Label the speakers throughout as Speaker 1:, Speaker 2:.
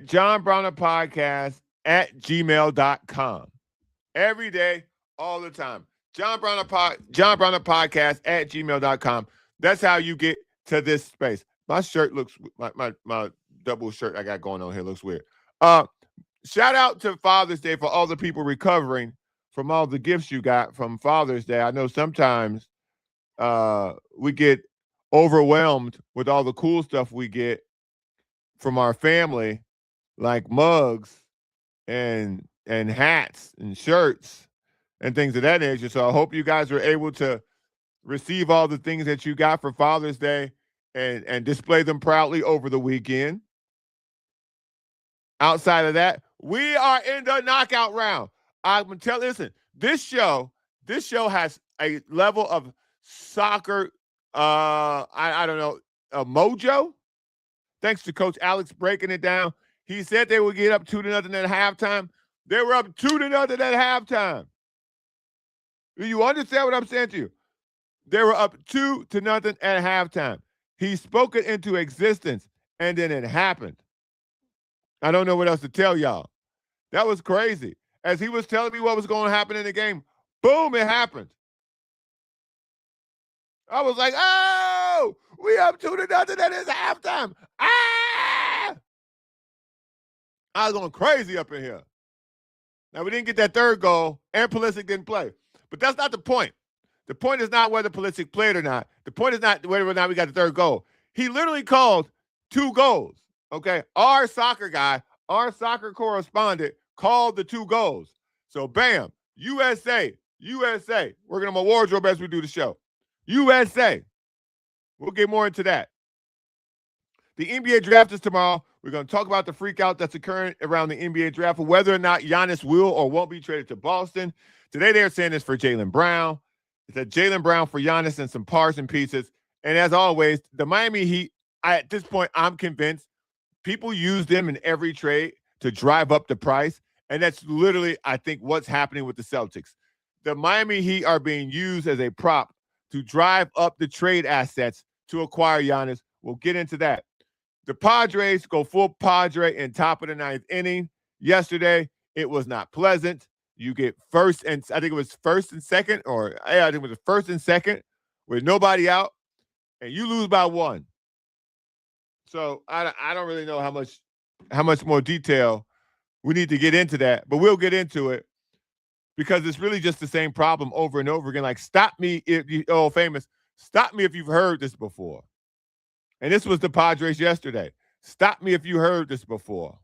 Speaker 1: John Browner Podcast at gmail.com. Every day, all the time. John Browner Podcast at gmail.com. That's how you get to this space. My shirt looks, my double shirt I got going on here looks weird. Shout out to Father's Day for all the people recovering from all the gifts you got from Father's Day. I know sometimes we get overwhelmed with all the cool stuff we get from our family, like mugs and hats and shirts and things of that nature. So I hope you guys were able to receive all the things that you got for Father's Day and display them proudly over the weekend. Outside of that, we are in the knockout round. I'm gonna listen, this show has a level of soccer, I don't know, mojo. Thanks to Coach Alex breaking it down. He said they would get up 2-0 at halftime. They were up 2-0 at halftime. Do you understand what I'm saying to you? They were up 2-0 at halftime. He spoke it into existence, and then it happened. I don't know what else to tell y'all. That was crazy. As he was telling me what was going to happen in the game, boom, it happened. I was like, oh, we up 2-0 at his halftime. Ah! I was going crazy up in here. Now, we didn't get that third goal, and Pulisic didn't play. But that's not the point. The point is not whether Pulisic played or not. The point is not whether or not we got the third goal. He literally called 2 goals, okay? Our soccer guy, our soccer correspondent, called the 2 goals. So, bam, USA. Working on my wardrobe as we do the show. USA. We'll get more into that. The NBA draft is tomorrow. We're going to talk about the freak out that's occurring around the NBA draft, for whether or not Giannis will or won't be traded to Boston. Today they're saying this for Jaylen Brown. It's a Jaylen Brown for Giannis and some parts and pieces. And as always, the Miami Heat, at this point, I'm convinced people use them in every trade to drive up the price. And that's literally, I think, what's happening with the Celtics. The Miami Heat are being used as a prop to drive up the trade assets to acquire Giannis. We'll get into that. The Padres go full Padre in top of the 9th inning. Yesterday, it was not pleasant. You get first and I think it was first and second, or I think it was the first and second with nobody out, and you lose by 1. So I don't really know how much more detail we need to get into that, but we'll get into it because it's really just the same problem over and over again. Like, stop me if you stop me if you've heard this before. And this was the Padres yesterday. Stop me if you heard this before.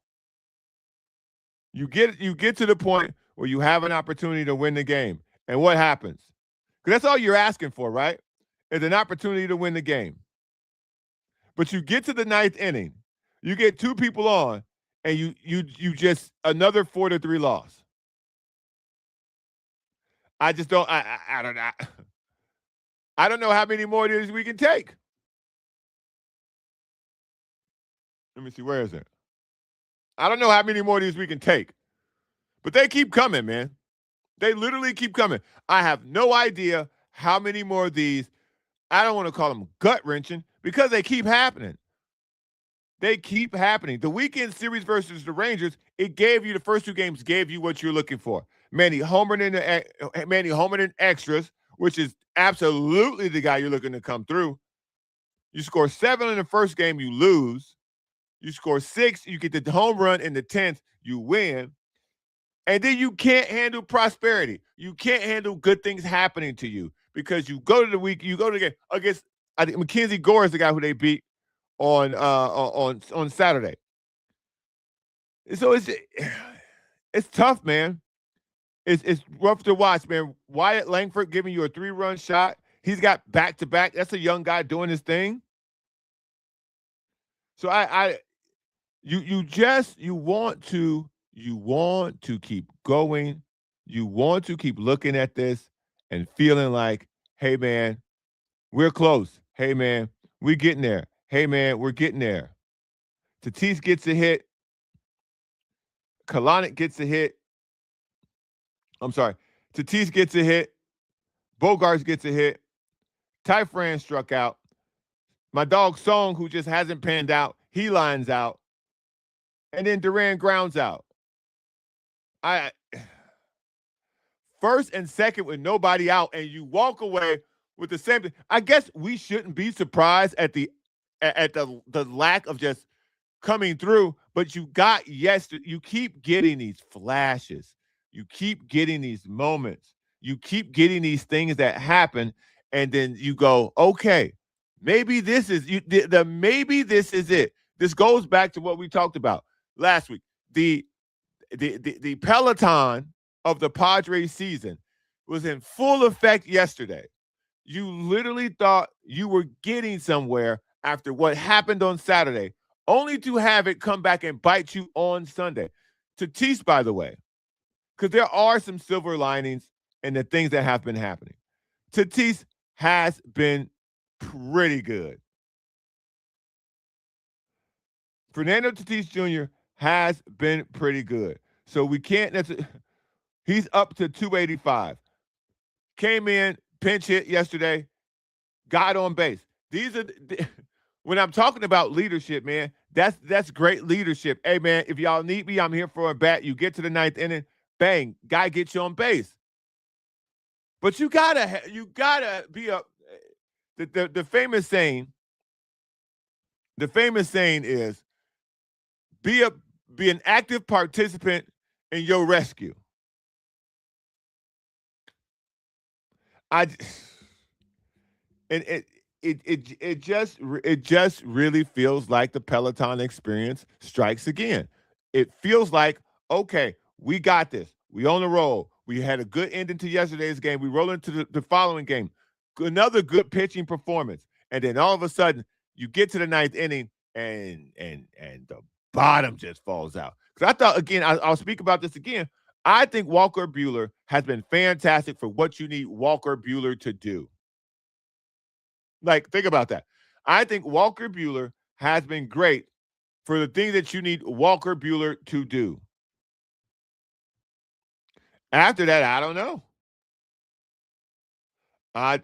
Speaker 1: You get to the point where you have an opportunity to win the game. And what happens? Because that's all you're asking for, right? Is an opportunity to win the game. But you get to the 9th inning, you get 2 people on, and you just another 4-3 loss. I just don't I don't know. I don't know how many more of these we can take. Let me see, where is it? I don't know how many more of these we can take. But they keep coming, man. They literally keep coming. I have no idea how many more of these. I don't want to call them gut-wrenching because they keep happening. They keep happening. The weekend series versus the Rangers, it gave you the first two games, gave you what you're looking for. Manny homered in extras, which is absolutely the guy you're looking to come through. You score 7 in the first game, you lose. You score 6, you get the home run in the 10th, you win. And then you can't handle prosperity. You can't handle good things happening to you because you go to the game against, I think Mackenzie Gore is the guy who they beat on Saturday. So it's tough, man. It's rough to watch, man. Wyatt Langford giving you a 3-run shot. He's got back-to-back. That's a young guy doing his thing. So you want to keep going. You want to keep looking at this and feeling like, hey man, we're close. Hey man, we're getting there. Hey man, we're getting there. Tatis gets a hit. Kalanick gets a hit. I'm sorry. Tatis gets a hit. Bogarts gets a hit. Ty France struck out. My dog Song, who just hasn't panned out, he lines out. And then Duran grounds out. First and second with nobody out, and you walk away with the same thing. I guess we shouldn't be surprised at the lack of just coming through, but you keep getting these flashes. You keep getting these moments. You keep getting these things that happen, and then you go, okay, maybe this is maybe this is it. This goes back to what we talked about last week. The Peloton of the Padres season was in full effect yesterday. You literally thought you were getting somewhere after what happened on Saturday, only to have it come back and bite you on Sunday. Tatis, by the way, because there are some silver linings in the things that have been happening. Tatis has been pretty good. Fernando Tatis Jr. has been pretty good. So we can't necessarily. He's up to 285. Came in, pinch hit yesterday, got on base. These are when I'm talking about leadership, man. That's great leadership. Hey, man, if y'all need me, I'm here for a bat. You get to the ninth inning, bang, guy gets you on base. But you gotta be a the famous saying. The famous saying is be an active participant in your rescue. And it just really feels like the Peloton experience strikes again. It feels like, okay, we got this. We on the roll. We had a good ending to yesterday's game. We roll into the following game. Another good pitching performance. And then all of a sudden, you get to the ninth inning and the bottom just falls out. Because I thought, again, I'll speak about this again. I think Walker Buehler has been fantastic for what you need Walker Buehler to do. Like, think about that. I think Walker Buehler has been great for the thing that you need Walker Buehler to do. After that, I don't know. I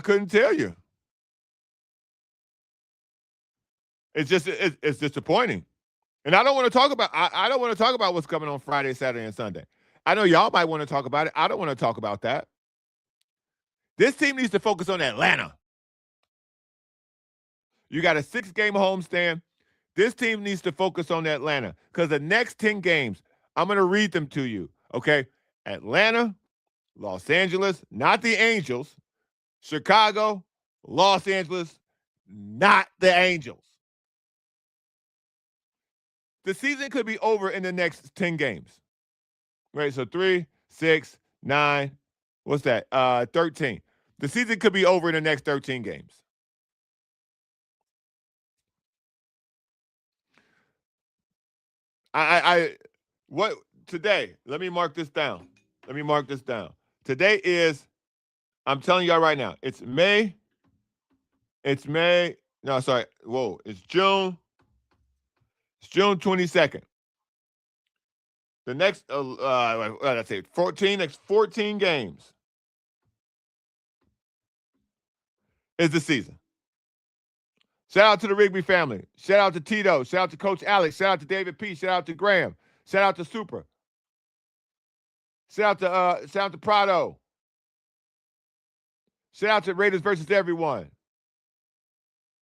Speaker 1: couldn't tell you. It's disappointing. And I don't want to talk about I don't want to talk about what's coming on Friday, Saturday, and Sunday. I know y'all might want to talk about it. I don't want to talk about that. This team needs to focus on Atlanta. You got a 6-game homestand. This team needs to focus on Atlanta because the next 10 games, I'm going to read them to you, okay? Atlanta, Los Angeles, not the Angels, Chicago, Los Angeles, not the Angels. The season could be over in the next 10 games, right? So 3, 6, 9, what's that? 13. The season could be over in the next 13 games. What today? Let me mark this down. Today is, I'm telling y'all right now, it's May. It's May. No, sorry. Whoa, it's June. It's June 22nd. The next, let's say 14, next 14 games is the season. Shout out to the Rigby family. Shout out to Tito. Shout out to Coach Alex. Shout out to David P. Shout out to Graham. Shout out to Super. Shout out to Prado. Shout out to Raiders versus everyone.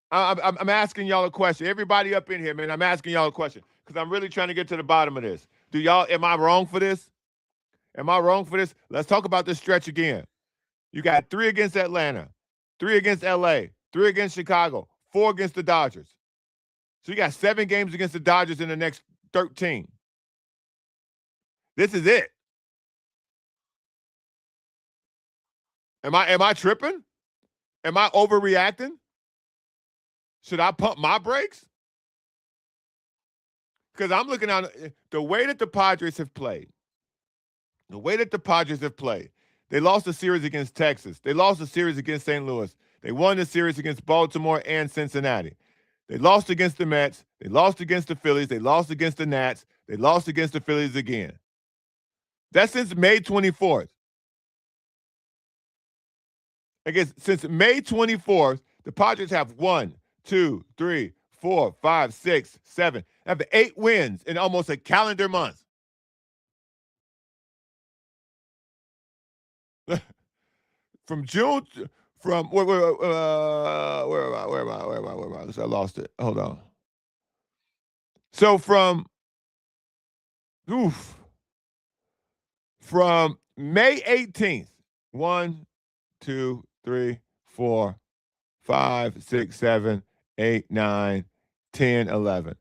Speaker 1: I'm asking y'all a question. Everybody up in here, man, I'm asking y'all a question because I'm really trying to get to the bottom of this. Am I wrong for this? Am I wrong for this? Let's talk about this stretch again. You got 3 against Atlanta, 3 against LA, 3 against Chicago, 4 against the Dodgers. So you got 7 games against the Dodgers in the next 13. This is it. Am I tripping? Am I overreacting? Should I pump my brakes? Because I'm looking at the way that the Padres have played. The way that the Padres have played. They lost a series against Texas. They lost a series against St. Louis. They won the series against Baltimore and Cincinnati. They lost against the Mets. They lost against the Phillies. They lost against the Nats. They lost against the Phillies again. That's since May 24th. I guess since May 24th, the Padres have 1, 2, 3, 4, 5, 6, 7. Have 8 wins in almost a calendar month. From June, from where am I? I lost it. Hold on. So from May 18th, 1, 2, 3, 4, 5, 6, 7, 8, 9, 10, 11.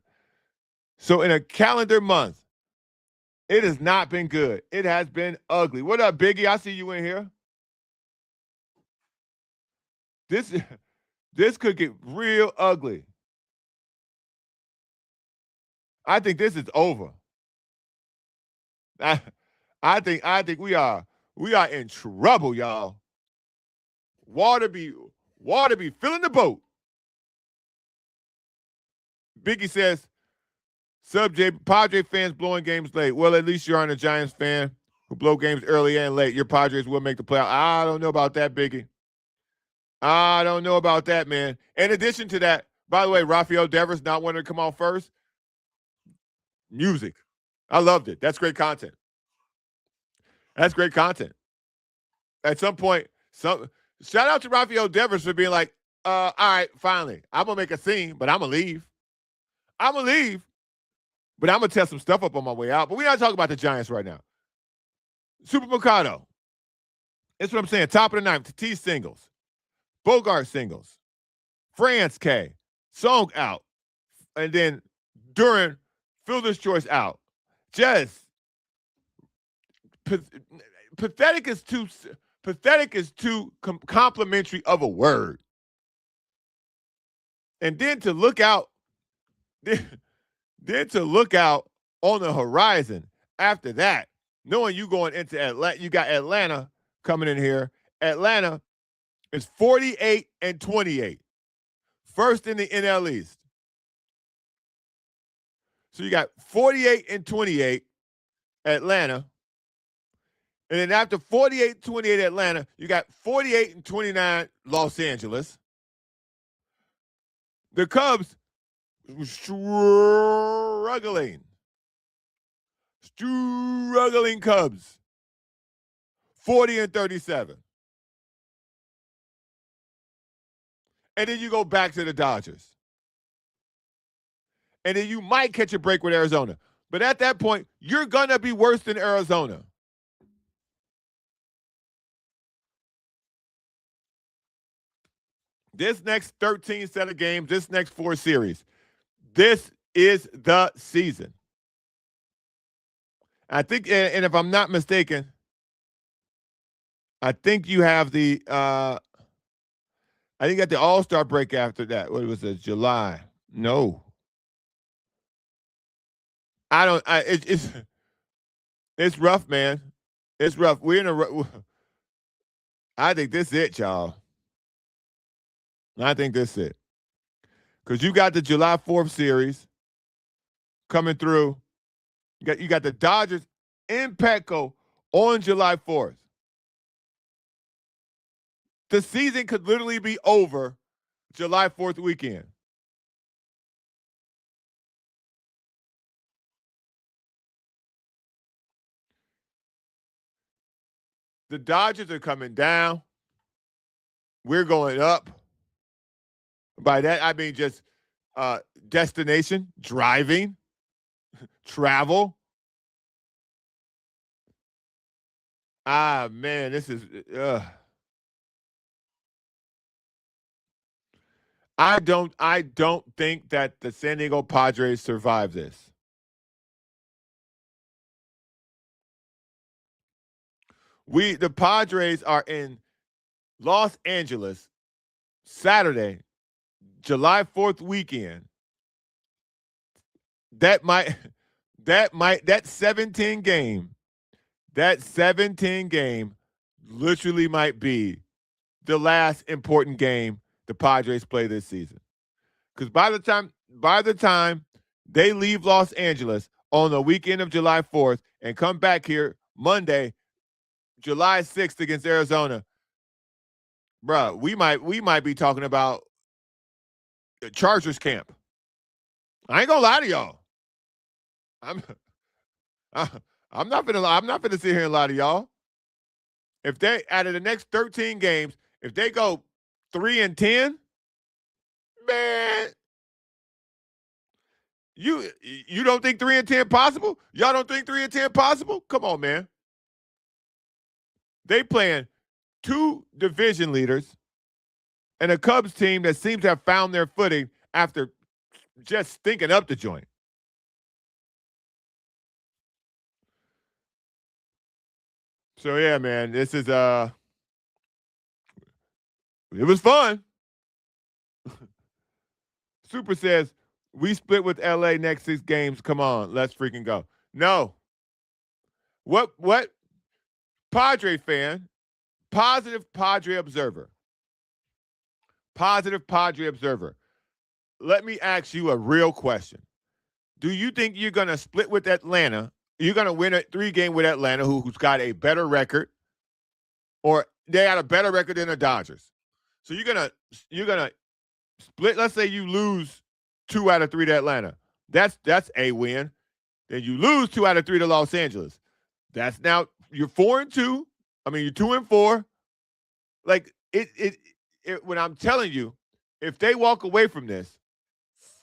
Speaker 1: So in a calendar month, it has not been good. It has been ugly. What up, Biggie? I see you in here. This could get real ugly. I think this is over. I think we are in trouble, y'all. Water be filling the boat. Biggie says, "Sub J, Padre fans blowing games late. Well, at least you aren't a Giants fan who blow games early and late. Your Padres will make the playoff." I don't know about that, Biggie. I don't know about that, man. In addition to that, by the way, Rafael Devers not wanting to come out first. Music. I loved it. That's great content. That's great content. At some point, shout out to Rafael Devers for being like, all right, finally, I'm going to make a scene, but I'm going to leave. I'm going to leave, but I'm going to test some stuff up on my way out. But we're not talking about the Giants right now. Super Mercado. That's what I'm saying. Top of the ninth. T singles. Bogart singles. France K. Song out. And then Duran, Fielder's Choice out. Just pathetic is too complimentary of a word. And then to look out, then to look out on the horizon after that, knowing you going into Atlanta, you got Atlanta coming in here. Atlanta is 48-28, first in the NL East. So you got 48-28 Atlanta. And then after 48-28 Atlanta, you got 48-29 Los Angeles. The Cubs struggling Cubs, 40-37. And then you go back to the Dodgers. And then you might catch a break with Arizona. But at that point, you're going to be worse than Arizona. This next 13 set of games, this next 4 series, this is the season. I think, and if I'm not mistaken, I think you have the, I think you got the All-Star break after that. What was it, July? No. It's rough, man. It's rough. I think this is it, y'all. I think this is it. Because you got the July 4th series coming through. You got the Dodgers in Petco on July 4th. The season could literally be over July 4th weekend. The Dodgers are coming down. We're going up. By that, I mean just destination, driving, travel. Ah, man, this is. I don't think that the San Diego Padres survive this. The Padres are in Los Angeles Saturday, July 4th weekend. That might that 17 game, that 17 game literally might be the last important game the Padres play this season. Because by the time they leave Los Angeles on the weekend of July 4th and come back here Monday, July 6th against Arizona, bruh, we might be talking about Chargers camp. I ain't gonna lie to y'all. I'm I'm not gonna sit here and lie to y'all. If they out of the next 13 games, if they go 3-10, man, you don't think 3-10 possible? Y'all don't think 3-10 possible? Come on, man. They playing two division leaders and a Cubs team that seems to have found their footing after just stinking up the joint. So yeah, man, this is it was fun. Super says we split with LA next 6 games. Come on, let's freaking go. No. What Padre fan, positive Padre observer. Positive Padre observer. Let me ask you a real question. Do you think you're going to split with Atlanta? You're going to win a 3-game with Atlanta, who's got a better record, or they got a better record than the Dodgers? So you're gonna split. Let's say you lose 2 out of 3 to Atlanta. That's a win. Then you lose 2 out of 3 to Los Angeles. That's now you're 4-2. I mean you're 2-4. Like when I'm telling you, if they walk away from this,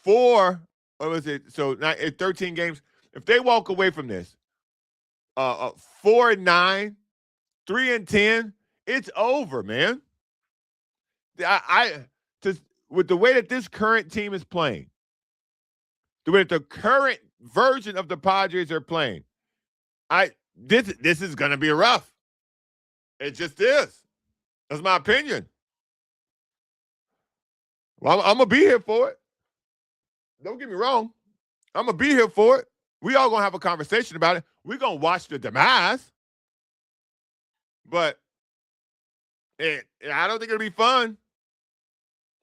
Speaker 1: what was it? So 13 games. If they walk away from this, 4-9, 3-10, it's over, man. I just with the way that this current team is playing, the way that the current version of the Padres are playing, this is gonna be rough. It just is. That's my opinion. Well, I'm gonna be here for it. Don't get me wrong. I'm gonna be here for it. We all gonna have a conversation about it. We're gonna watch the demise, but I don't think it'll be fun.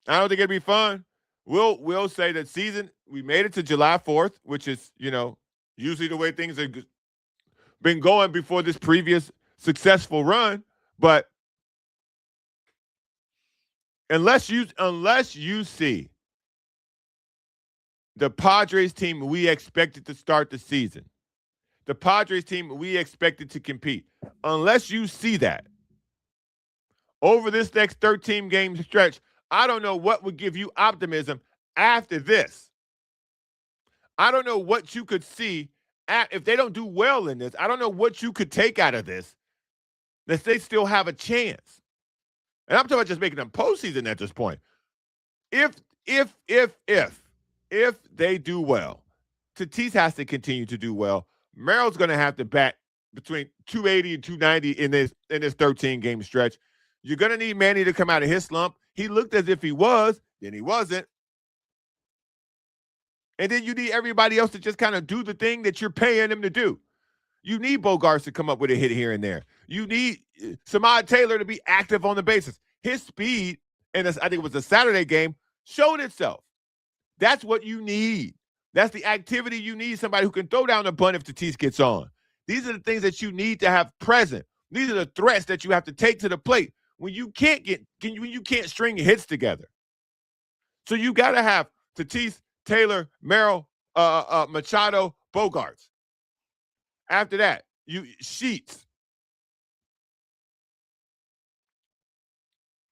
Speaker 1: I don't think it'll be fun. We'll say that season we made it to July 4th, which is usually the way things have been going before this previous successful run. But unless you see the Padres team we expected to start the season, the Padres team we expected to compete, unless you see that over this next 13-game stretch, I don't know what would give you optimism after this. I don't know what you could see if they don't do well in this. I don't know what you could take out of this that they still have a chance. And I'm talking about just making them postseason at this point. If they do well, Tatis has to continue to do well. Merrill's going to have to bat between 280 and 290 in this 13-game stretch. You're going to need Manny to come out of his slump. He looked as if he was, then he wasn't. And then you need everybody else to just kind of do the thing that you're paying them to do. You need Bogarts to come up with a hit here and there. You need Samad Taylor to be active on the bases. His speed, and I think it was a Saturday game, showed itself. That's what you need. That's the activity you need, somebody who can throw down a bunt if Tatis gets on. These are the things that you need to have present. These are the threats that you have to take to the plate when you can't string hits together. So you got to have Tatis, Taylor, Merrill, Machado, Bogarts. After that, Sheets.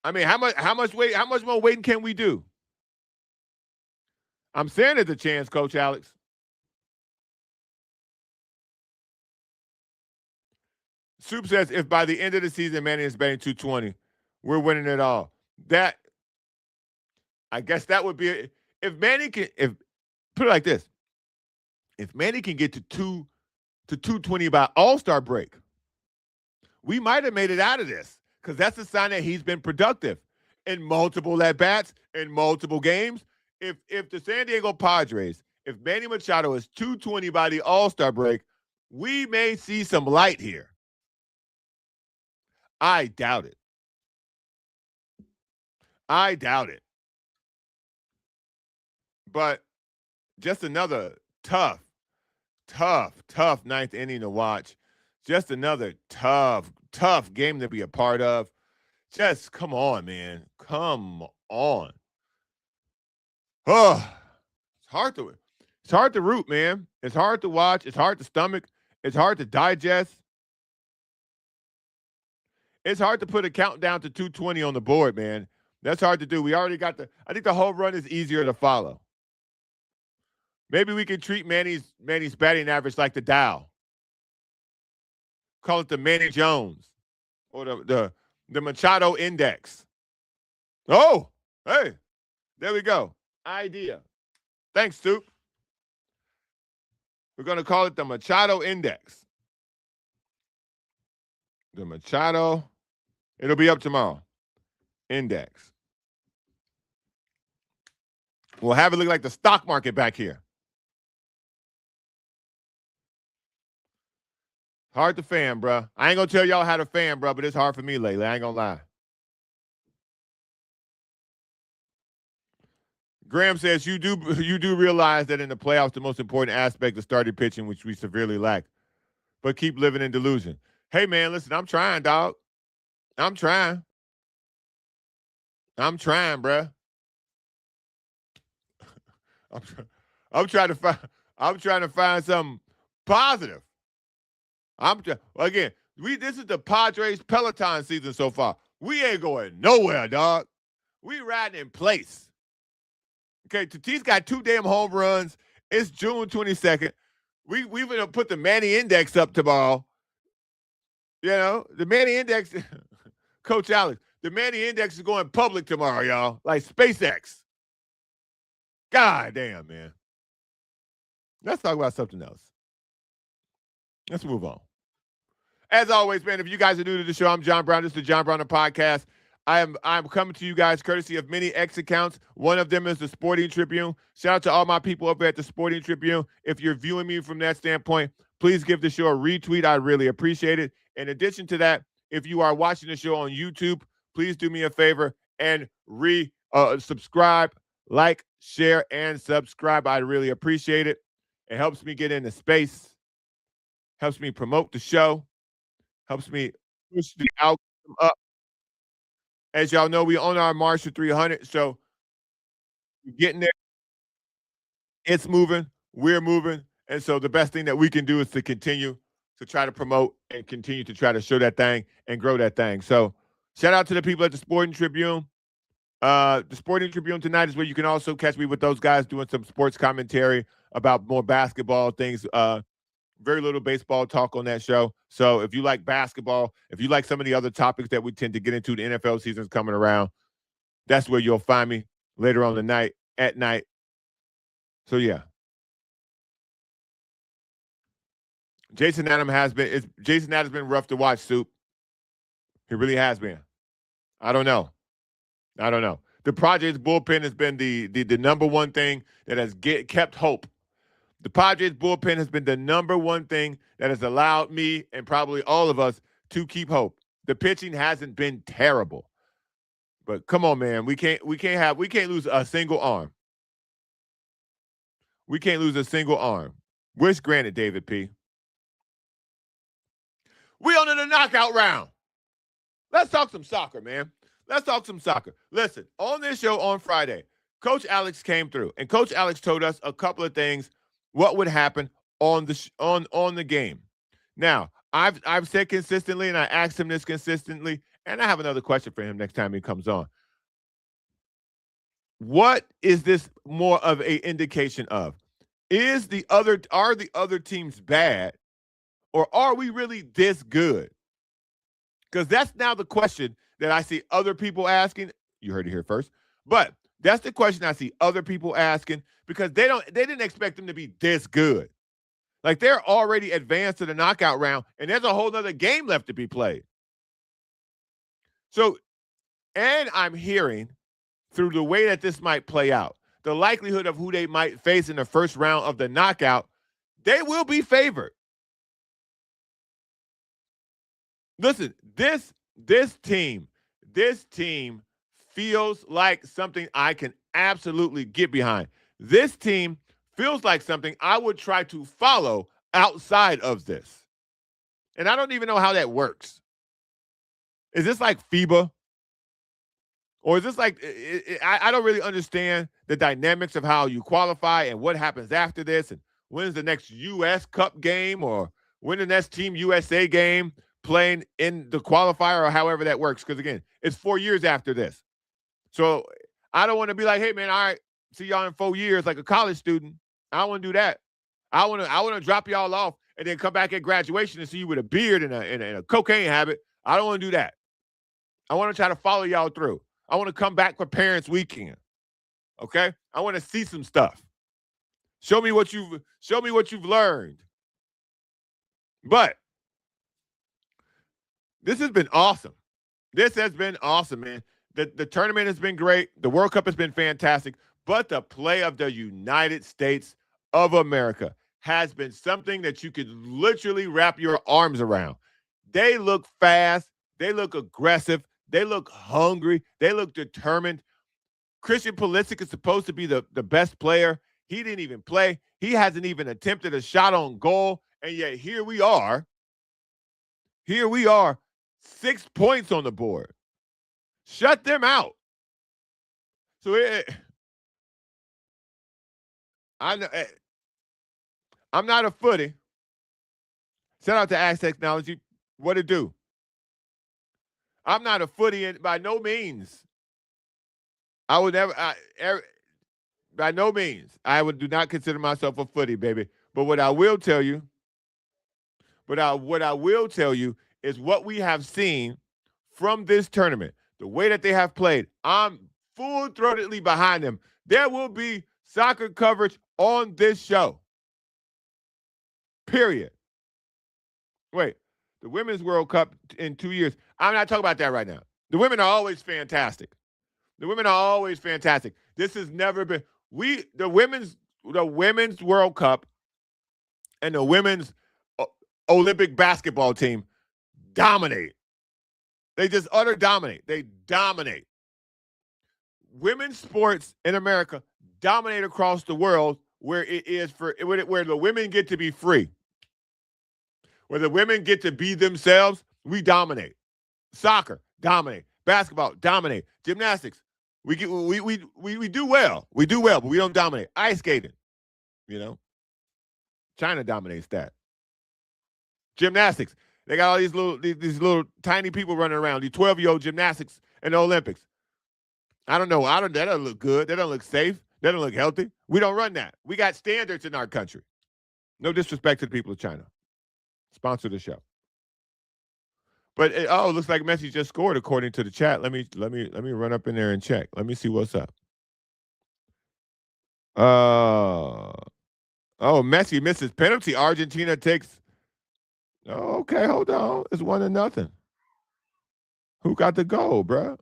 Speaker 1: I mean, how much more waiting can we do? I'm saying there's a chance, Coach Alex. Soup says if by the end of the season Manny is batting 220, we're winning it all. That I guess that would be if Manny can if put it like this. If Manny can get to 220 by All-Star break, we might have made it out of this because that's a sign that he's been productive in multiple at-bats, in multiple games. If the San Diego Padres, if Manny Machado is 220 by the All-Star break, we may see some light here. I doubt it. I doubt it. But just another tough ninth inning to watch. Just another tough game to be a part of. Just come on, man. Come on. Oh, it's hard to root, man. It's hard to watch. It's hard to stomach. It's hard to digest. It's hard to put a countdown to 220 on the board, man. That's hard to do. We already got I think the whole run is easier to follow. Maybe we can treat Manny's batting average like the Dow. Call it the Manny Jones or the Machado Index. Oh, hey, there we go. Idea. Thanks, Stoop. We're going to call it the Machado Index. The Machado. It'll be up tomorrow. Index. We'll have it look like the stock market back here. Hard to fan, bro. I ain't going to tell y'all how to fan, bro, but it's hard for me lately. I ain't going to lie. Graham says you do realize that in the playoffs, the most important aspect is starting pitching, which we severely lack. But keep living in delusion. Hey, man, listen, I'm trying, dog. I'm trying, bro. I'm trying to find something positive. Again, this is the Padres Peloton season so far. We ain't going nowhere, dog. We riding in place. Okay, Tatis got 2 damn home runs. It's June 22nd. We're gonna put the Manny Index up tomorrow. You know, the Manny Index, Coach Alex, the Manny Index is going public tomorrow, y'all. Like SpaceX. God damn, man. Let's talk about something else. Let's move on. As always, man, if you guys are new to the show, I'm John Brown. This is the John Brown Podcast. I'm coming to you guys courtesy of many X accounts. One of them is the Sporting Tribune. Shout out to all my people over at the Sporting Tribune. If you're viewing me from that standpoint, please give the show a retweet. I really appreciate it. In addition to that, if you are watching the show on YouTube, please do me a favor and subscribe, like, share, and subscribe. I really appreciate it. It helps me get into space, helps me promote the show, helps me push the algorithm up. As y'all know, we on our march to 300, so we're getting there. It's moving. We're moving. And so the best thing that we can do is to continue to try to promote and continue to try to show that thing and grow that thing. So shout out to the people at the Sporting Tribune. The Sporting Tribune tonight is where you can also catch me with those guys doing some sports commentary about more basketball things. Very little baseball talk on that show. So if you like basketball, if you like some of the other topics that we tend to get into, the NFL season's coming around, that's where you'll find me later on at night. So yeah. Jason Adams has been rough to watch, Soup. He really has been. I don't know. The Padres bullpen has been the number one thing that has kept hope. The Padres bullpen has been the number one thing that has allowed me and probably all of us to keep hope. The pitching hasn't been terrible. But come on, man. We can't lose a single arm. We can't lose a single arm. Wish granted, David P. We on to the knockout round. Let's talk some soccer, man. Let's talk some soccer. Listen, on this show on Friday, Coach Alex came through, and Coach Alex told us a couple of things, what would happen on the game. Now, I've said consistently, and I asked him this consistently, And I have another question for him next time he comes on. What is this more of a indication of? Are the other teams bad, or are we really this good? Because that's now the question that I see other people asking. You heard it here first. But that's the question I see other people asking because they didn't expect them to be this good. Like they're already advanced to the knockout round, and there's a whole other game left to be played. So, and I'm hearing through the way that this might play out, the likelihood of who they might face in the first round of the knockout, they will be favored. Listen, this team feels like something I can absolutely get behind. This team feels like something I would try to follow outside of this. And I don't even know how that works. Is this like FIBA? Or is this like, I don't really understand the dynamics of how you qualify and what happens after this and when's the next U.S. Cup game or when the next Team USA game playing in the qualifier or however that works. Because, again, it's 4 years after this. So I don't want to be like, hey, man, all right, see y'all in 4 years like a college student. I don't want to do that. I want to drop y'all off and then come back at graduation and see you with a beard and a cocaine habit. I don't want to do that. I want to try to follow y'all through. I want to come back for Parents Weekend. Okay? I want to see some stuff. Show me what you've learned. But this has been awesome. This has been awesome, man. The tournament has been great. The World Cup has been fantastic. But the play of the United States of America has been something that you could literally wrap your arms around. They look fast. They look aggressive. They look hungry. They look determined. Christian Pulisic is supposed to be the best player. He didn't even play. He hasn't even attempted a shot on goal. And yet here we are. Here we are, 6 points on the board. Shut them out. So I'm not a footy. Shout out to Axe Technology. What it do? I'm not a footy by no means. I would never, by no means, do not consider myself a footy, baby. But what I will tell you, is what we have seen from this tournament, the way that they have played. I'm full-throatedly behind them. There will be soccer coverage on this show. Period. Wait, the Women's World Cup in 2 years. I'm not talking about that right now. The women are always fantastic. The women are always fantastic. This has never been the women's World Cup and the women's Olympic basketball team dominate. They just utter dominate. They dominate. Women's sports in America dominate across the world where the women get to be free. Where the women get to be themselves, we dominate. Soccer, dominate. Basketball, dominate. Gymnastics, we do well. We do well, but we don't dominate. Ice skating, China dominates that. Gymnastics, they got all these little tiny people running around. These 12-year-old gymnastics in the Olympics. I don't know. That doesn't look good. That doesn't look safe. That doesn't look healthy. We don't run that. We got standards in our country. No disrespect to the people of China. Sponsor the show. But it looks like Messi just scored according to the chat. Let me run up in there and check. Let me see what's up. Messi misses penalty. Argentina takes. Oh, okay, hold on. It's 1-0. Who got the goal, bro?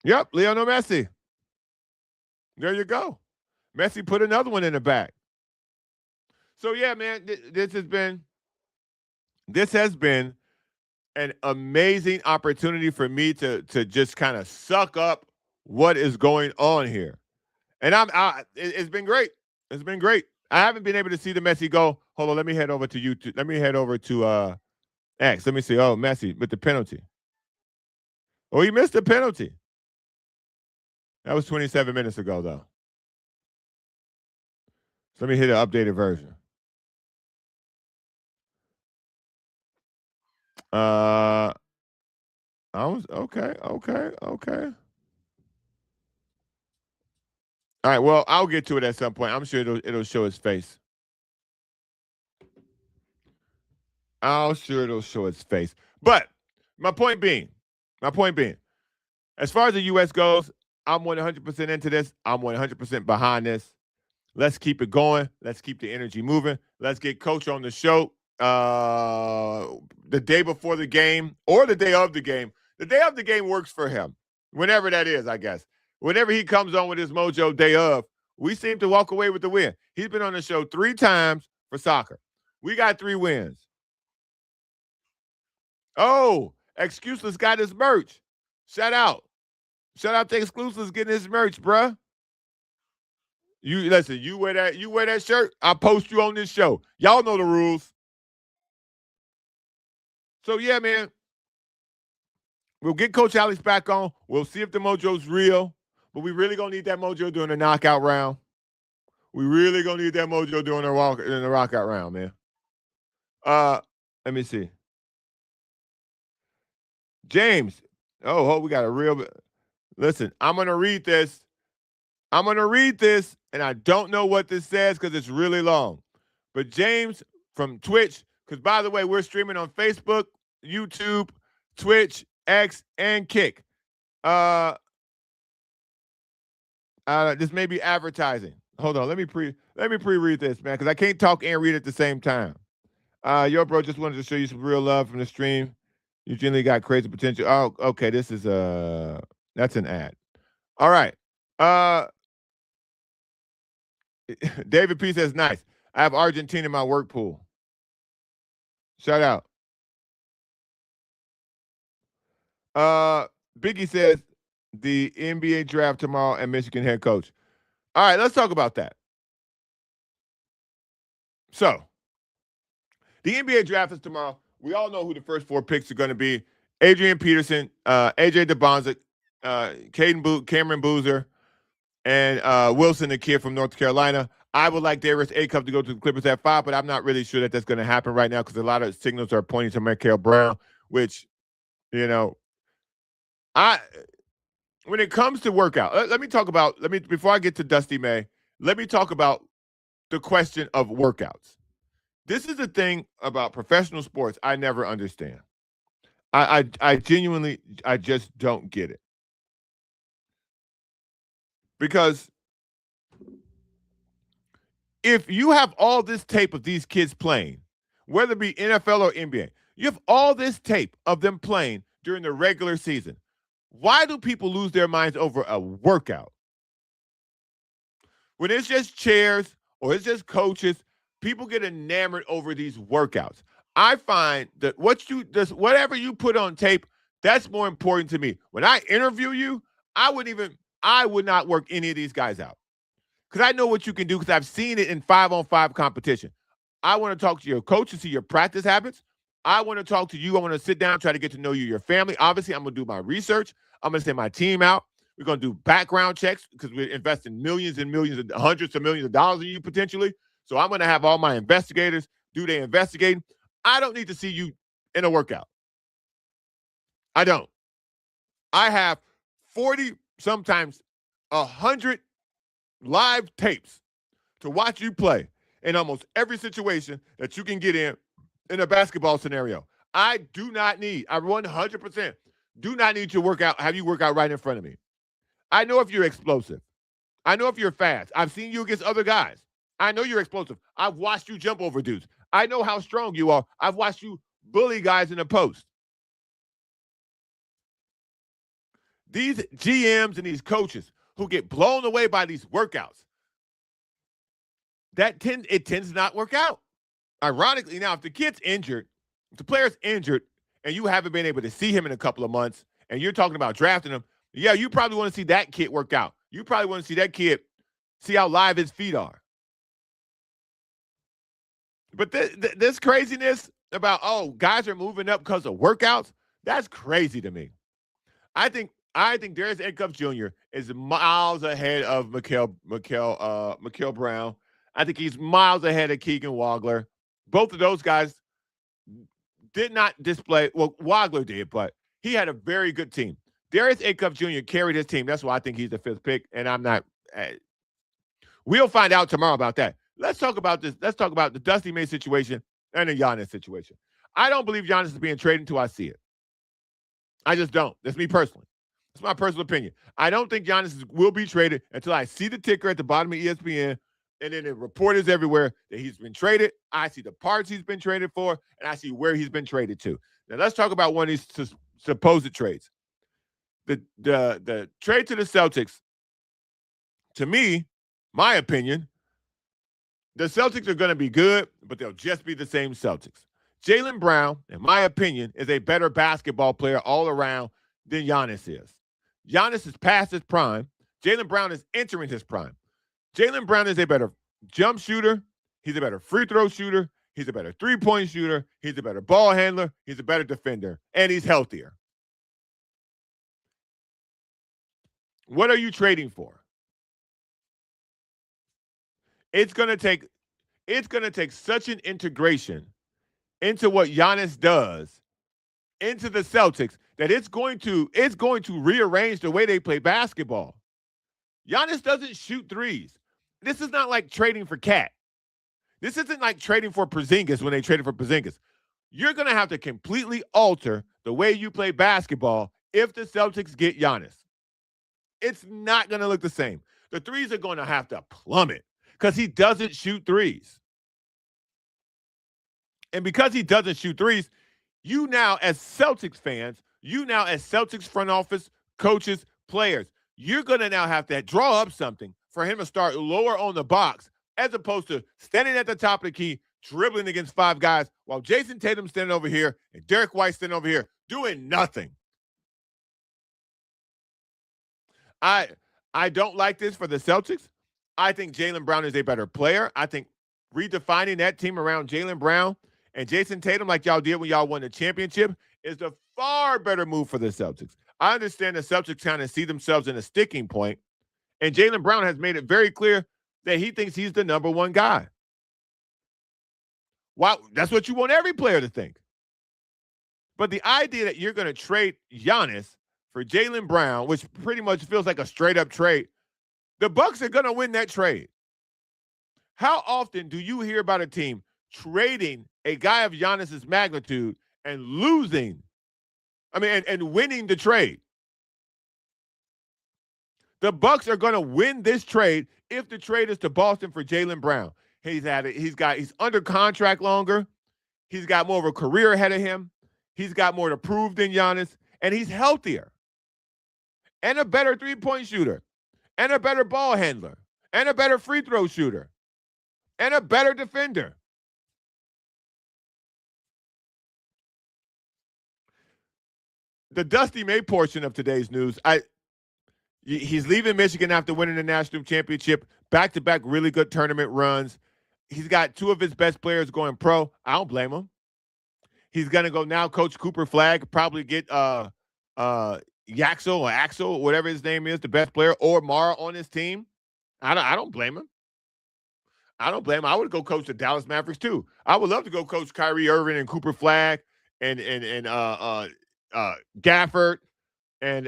Speaker 1: Yep, Lionel Messi. There you go. Messi put another one in the back. So yeah, man, this has been an amazing opportunity for me to just kind of suck up what is going on here. And it's been great. It's been great. I haven't been able to see the Messi goal. Hold on, let me head over to YouTube. Let me head over to X. Let me see. Oh, Messi with the penalty. Oh, he missed the penalty. That was 27 minutes ago, though. So let me hit an updated version. Okay. All right. Well, I'll get to it at some point. I'm sure it'll show his face. I'm sure it'll show his face. But my point being, as far as the U.S. goes, I'm 100% into this. I'm 100% behind this. Let's keep it going. Let's keep the energy moving. Let's get Coach on the show the day before the game or the day of the game. The day of the game works for him, whenever that is, I guess. Whenever he comes on with his mojo day of, we seem to walk away with the win. He's been on the show 3 times for soccer. We got 3 wins. Oh, Excuseless got his merch. Shout out. Shout out to Exclusives getting his merch, bruh. You listen, you wear that shirt, I'll post you on this show. Y'all know the rules. So yeah, man. We'll get Coach Alex back on. We'll see if the mojo's real. But we really gonna need that mojo during the knockout round. We really gonna need that mojo during the knockout round, man. Let me see. James. Oh, we got a real. Listen, I'm gonna read this. And I don't know what this says because it's really long. But James from Twitch, because by the way, we're streaming on Facebook, YouTube, Twitch, X, and Kick. This may be advertising. Hold on, let me pre-read this, man, because I can't talk and read at the same time. Yo, bro, just wanted to show you some real love from the stream. You generally got crazy potential. Oh, okay, this is that's an ad. All right. David P says, nice. I have Argentina in my work pool. Shout out. Biggie says, the NBA draft tomorrow and Michigan head coach. All right, let's talk about that. So, the NBA draft is tomorrow. We all know who the first 4 picks are going to be. Adrian Peterson, AJ DeBonzik, Cameron Boozer, and Wilson, the kid from North Carolina. I would like Darius Acuff to go to the Clippers at 5, but I'm not really sure that that's going to happen right now because a lot of signals are pointing to Michael Brown, which, you know, when it comes to workout, before I get to Dusty May, let me talk about the question of workouts. This is the thing about professional sports I never understand. I genuinely, I just don't get it. Because if you have all this tape of these kids playing, whether it be NFL or NBA, you have all this tape of them playing during the regular season. Why do people lose their minds over a workout? When it's just chairs or it's just coaches, people get enamored over these workouts. I find that whatever you put on tape, that's more important to me. When I interview you, I would not work any of these guys out. Because I know what you can do because I've seen it in 5-on-5 competition. I want to talk to your coach and see your practice habits. I want to talk to you. I want to sit down, try to get to know you, your family. Obviously, I'm going to do my research. I'm going to send my team out. We're going to do background checks because we're investing millions and millions, hundreds of millions of dollars in you potentially. So I'm going to have all my investigators do their investigating. I don't need to see you in a workout. I don't. I have 40, sometimes 100 live tapes to watch you play in almost every situation that you can get in a basketball scenario. I 100% do not need to have you work out right in front of me. I know if you're explosive. I know if you're fast. I've seen you against other guys. I know you're explosive. I've watched you jump over dudes. I know how strong you are. I've watched you bully guys in the post. These GMs and these coaches who get blown away by these workouts, it tends to not work out. Ironically, now, if the kid's injured, if the player's injured, and you haven't been able to see him in a couple of months, and you're talking about drafting him, yeah, you probably want to see that kid work out. You probably want to see that kid see how live his feet are. But this craziness about, guys are moving up because of workouts, that's crazy to me. I think Darius Acuff Jr. is miles ahead of Michael Brown. I think he's miles ahead of Keegan Wagler. Both of those guys did not display. Well, Wagler did, but he had a very good team. Darius Acuff Jr. carried his team. That's why I think he's the 5th pick, and I'm not. We'll find out tomorrow about that. Let's talk about this. Let's talk about the Dusty May situation and the Giannis situation. I don't believe Giannis is being traded until I see it. I just don't. That's me personally. That's my personal opinion. I don't think Giannis will be traded until I see the ticker at the bottom of ESPN, and then the report is everywhere that he's been traded. I see the parts he's been traded for, and I see where he's been traded to. Now, let's talk about one of these supposed trades. The trade to the Celtics, to me, my opinion, the Celtics are going to be good, but they'll just be the same Celtics. Jaylen Brown, in my opinion, is a better basketball player all around than Giannis is. Giannis is past his prime. Jaylen Brown is entering his prime. Jaylen Brown is a better jump shooter. He's a better free throw shooter. He's a better three-point shooter. He's a better ball handler. He's a better defender. And he's healthier. What are you trading for? It's going to take such an integration into what Giannis does into the Celtics that it's going to rearrange the way they play basketball. Giannis doesn't shoot threes. This is not like trading for Cat. This isn't like trading for Porzingis when they traded for Porzingis. You're going to have to completely alter the way you play basketball if the Celtics get Giannis. It's not going to look the same. The threes are going to have to plummet because he doesn't shoot threes. And because he doesn't shoot threes, you now as Celtics fans, you now as Celtics front office, coaches, players, you're going to now have to draw up something for him to start lower on the box as opposed to standing at the top of the key, dribbling against 5 guys while Jason Tatum's standing over here and Derek White standing over here doing nothing. I don't like this for the Celtics. I think Jaylen Brown is a better player. I think redefining that team around Jaylen Brown and Jason Tatum like y'all did when y'all won the championship is a far better move for the Celtics. I understand the Celtics kind of see themselves in a sticking point, and Jaylen Brown has made it very clear that he thinks he's the number one guy. Wow, that's what you want every player to think. But the idea that you're going to trade Giannis for Jaylen Brown, which pretty much feels like a straight-up trade, the Bucks are going to win that trade. How often do you hear about a team trading a guy of Giannis's magnitude and losing, and winning the trade? The Bucks are going to win this trade if the trade is to Boston for Jaylen Brown. He's under contract longer. He's got more of a career ahead of him. He's got more to prove than Giannis, and he's healthier. And a better three-point shooter, and a better ball handler, and a better free throw shooter, and a better defender. The Dusty May portion of today's news, he's leaving Michigan after winning the national championship, back-to-back really good tournament runs. He's got 2 of his best players going pro. I don't blame him. He's going to go now coach Cooper Flagg, probably get Yaxel or Axel, whatever his name is, the best player, or Mara on his team. I don't blame him. I don't blame him. I would go coach the Dallas Mavericks too. I would love to go coach Kyrie Irving and Cooper Flagg and Gafford and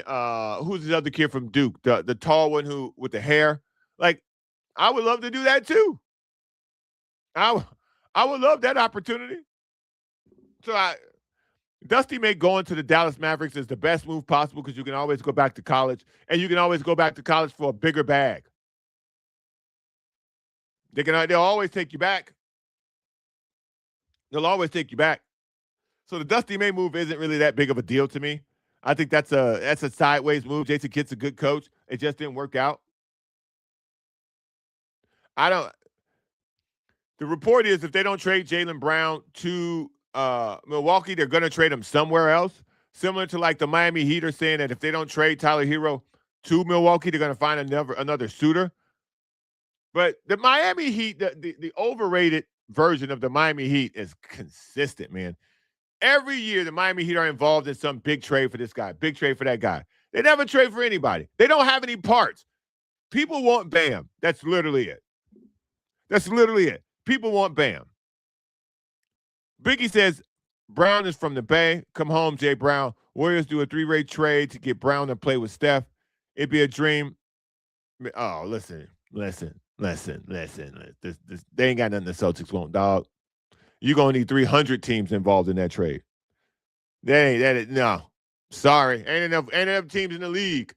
Speaker 1: who's the other kid from Duke, the tall one who with the hair. Like, I would love to do that too. I would love that opportunity. So Dusty May going to the Dallas Mavericks is the best move possible because you can always go back to college, and you can always go back to college for a bigger bag. They'll always take you back. They'll always take you back. So the Dusty May move isn't really that big of a deal to me. I think that's a sideways move. Jason Kidd's a good coach. It just didn't work out. The report is if they don't trade Jaylen Brown to Milwaukee, they're going to trade him somewhere else. Similar to like the Miami Heat are saying that if they don't trade Tyler Hero to Milwaukee, they're going to find another suitor. But the Miami Heat, the overrated version of the Miami Heat is consistent, man. Every year, the Miami Heat are involved in some big trade for this guy, big trade for that guy. They never trade for anybody. They don't have any parts. People want Bam. That's literally it. People want Bam. Biggie says, Brown is from the Bay. Come home, Jay Brown. Warriors do a 3-way trade to get Brown to play with Steph. It'd be a dream. Oh, listen. They ain't got nothing the Celtics want, dog. You're going to need 300 teams involved in that trade. No. Sorry. Ain't enough teams in the league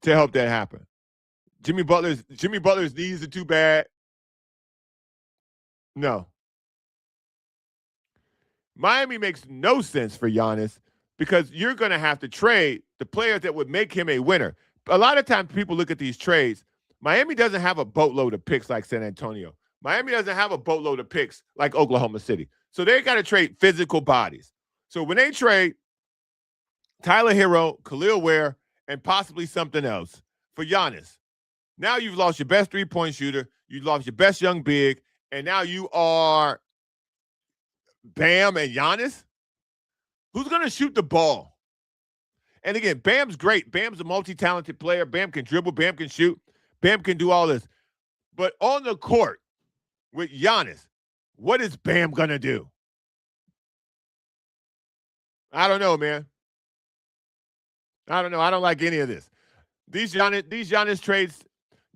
Speaker 1: to help that happen. Jimmy Butler's knees are too bad. No. Miami makes no sense for Giannis because you're going to have to trade the players that would make him a winner. A lot of times people look at these trades. Miami doesn't have a boatload of picks like San Antonio. Miami doesn't have a boatload of picks like Oklahoma City. So they got to trade physical bodies. So when they trade Tyler Hero, Khalil Ware, and possibly something else for Giannis, now you've lost your best three-point shooter, you've lost your best young big, and now you are Bam and Giannis? Who's going to shoot the ball? And again, Bam's great. Bam's a multi-talented player. Bam can dribble. Bam can shoot. Bam can do all this. But on the court with Giannis, what is Bam going to do? I don't know, man. I don't know. I don't like any of this. These Giannis trades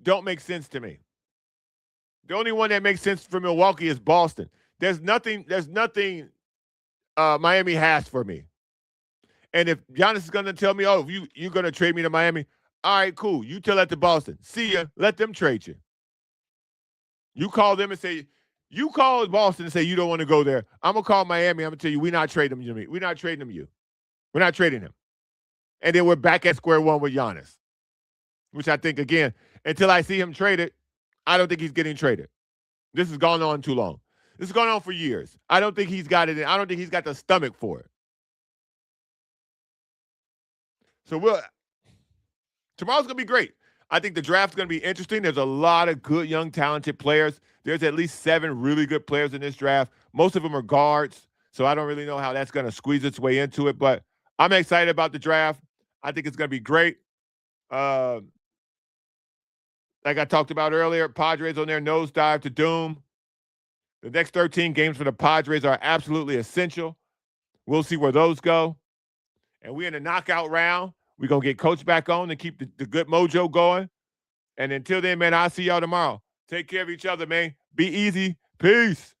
Speaker 1: don't make sense to me. The only one that makes sense for Milwaukee is Boston. There's nothing Miami has for me. And if Giannis is going to tell me, oh, you're going to trade me to Miami, all right, cool. You tell that to Boston. See ya. Let them trade you. You call them and say, you call Boston and say you don't want to go there. I'm going to call Miami. I'm going to tell you, we're not trading him to me. We're not trading him to you. We're not trading him. And then we're back at square one with Giannis, which I think, again, until I see him traded, I don't think he's getting traded. This has gone on too long. This has gone on for years. I don't think he's got it. I don't think he's got the stomach for it. So tomorrow's going to be great. I think the draft's going to be interesting. There's a lot of good, young, talented players. There's at least 7 really good players in this draft. Most of them are guards, so I don't really know how that's going to squeeze its way into it. But I'm excited about the draft. I think it's going to be great. Like I talked about earlier, Padres on their nosedive to doom. The next 13 games for the Padres are absolutely essential. We'll see where those go. And we're in the knockout round. We're going to get Coach back on and keep the good mojo going. And until then, man, I'll see y'all tomorrow. Take care of each other, man. Be easy. Peace.